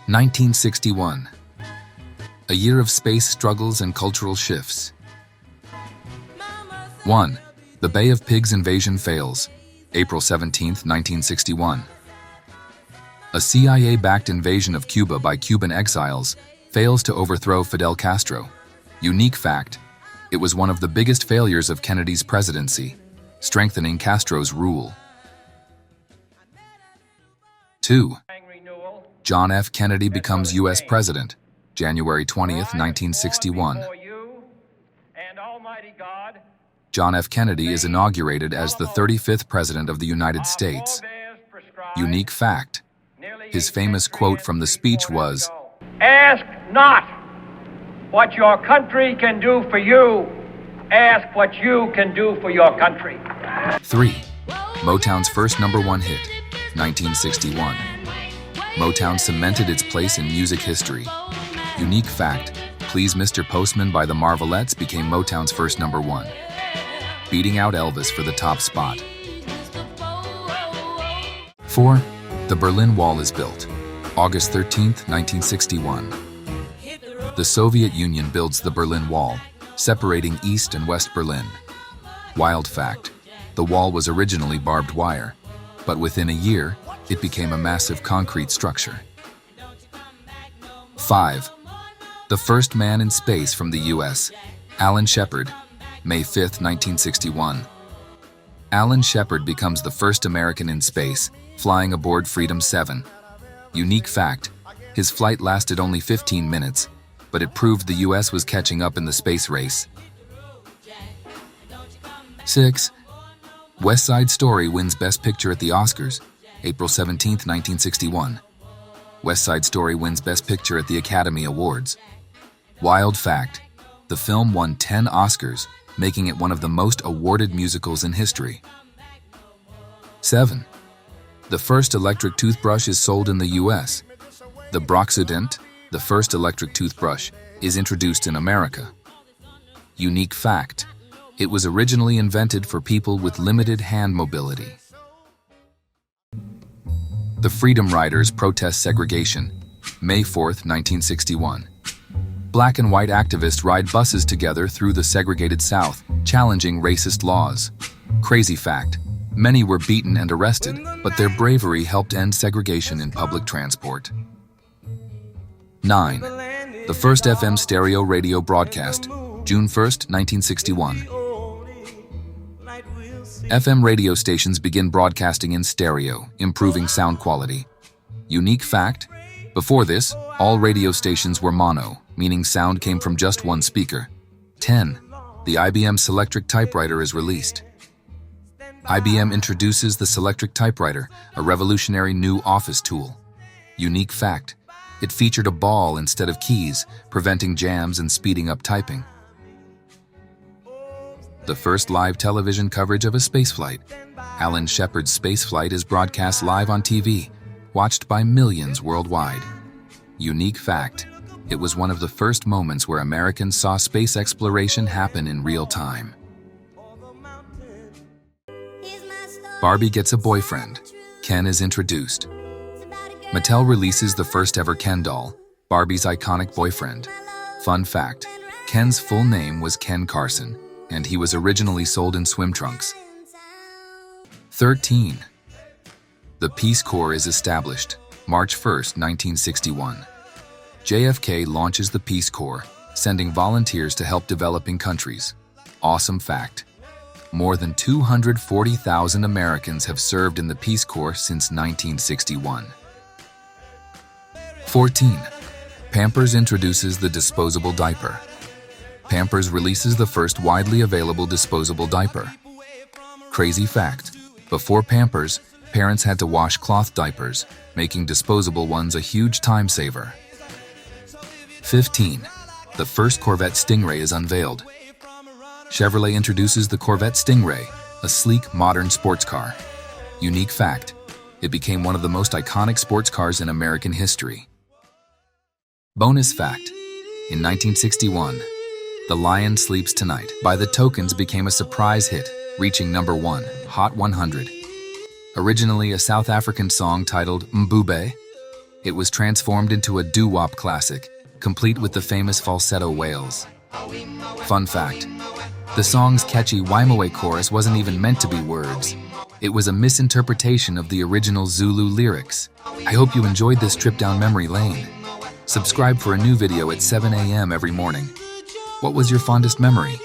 1961. A year of space struggles and cultural shifts. 1. The Bay of Pigs invasion fails. April 17, 1961. A CIA-backed invasion of Cuba by Cuban exiles fails to overthrow Fidel Castro. Unique fact: it was one of the biggest failures of Kennedy's presidency, strengthening Castro's rule. 2. John F. Kennedy becomes U.S. President, January 20th, 1961. John F. Kennedy is inaugurated as the 35th President of the United States. Unique fact: his famous quote from the speech was, "Ask not what your country can do for you. Ask what you can do for your country." 3. Motown's first #1 hit, 1961. Motown cemented its place in music history. Unique fact: Please Mr. Postman by the Marvelettes became Motown's first #1, beating out Elvis for the top spot. 4. The Berlin Wall is built, August 13, 1961. The Soviet Union builds the Berlin Wall, separating East and West Berlin. Wild fact: the wall was originally barbed wire, but within a year, it became a massive concrete structure. 5. The first man in space from the U.S., Alan Shepard, May 5, 1961. Alan Shepard becomes the first American in space, flying aboard Freedom 7. Unique fact: his flight lasted only 15 minutes, but it proved the U.S. was catching up in the space race. 6. West Side Story wins Best Picture at the Oscars, April 17, 1961. West Side Story wins Best Picture at the Academy Awards. Wild fact: the film won 10 Oscars, making it one of the most awarded musicals in history. 7. The first electric toothbrush is sold in the U.S. The Broxident, the first electric toothbrush, is introduced in America. Unique fact: it was originally invented for people with limited hand mobility. The Freedom Riders protest segregation, May 4, 1961. Black and white activists ride buses together through the segregated South, challenging racist laws. Crazy fact: many were beaten and arrested, but their bravery helped end segregation in public transport. 9. The first FM stereo radio broadcast, June 1, 1961. FM radio stations begin broadcasting in stereo, improving sound quality. Unique fact: before this, all radio stations were mono, meaning sound came from just one speaker. 10. The IBM Selectric typewriter is released. IBM introduces the Selectric typewriter, a revolutionary new office tool. Unique fact: it featured a ball instead of keys, preventing jams and speeding up typing. The first live television coverage of a spaceflight. Alan Shepard's spaceflight is broadcast live on TV, watched by millions worldwide. Unique fact: it was one of the first moments where Americans saw space exploration happen in real time. Barbie gets a boyfriend. Ken is introduced. Mattel releases the first ever Ken doll, Barbie's iconic boyfriend. Fun fact: Ken's full name was Ken Carson, and he was originally sold in swim trunks. 13. The Peace Corps is established, March 1, 1961. JFK launches the Peace Corps, sending volunteers to help developing countries. Awesome fact: more than 240,000 Americans have served in the Peace Corps since 1961. 14. Pampers introduces the disposable diaper. Pampers releases the first widely available disposable diaper. Crazy fact: before Pampers, parents had to wash cloth diapers, making disposable ones a huge time saver. 15. The first Corvette Stingray is unveiled. Chevrolet introduces the Corvette Stingray, a sleek, modern sports car. Unique fact: it became one of the most iconic sports cars in American history. Bonus fact: in 1961, The Lion Sleeps Tonight by The Tokens became a surprise hit, reaching #1, Hot 100. Originally a South African song titled Mbube, It was transformed into a doo-wop classic, complete with the famous falsetto wails. Fun fact: the song's catchy Waimawe chorus wasn't even meant to be words. It was a misinterpretation of the original Zulu lyrics. I hope you enjoyed this trip down memory lane. Subscribe for a new video at 7 a.m. every morning. What was your fondest memory?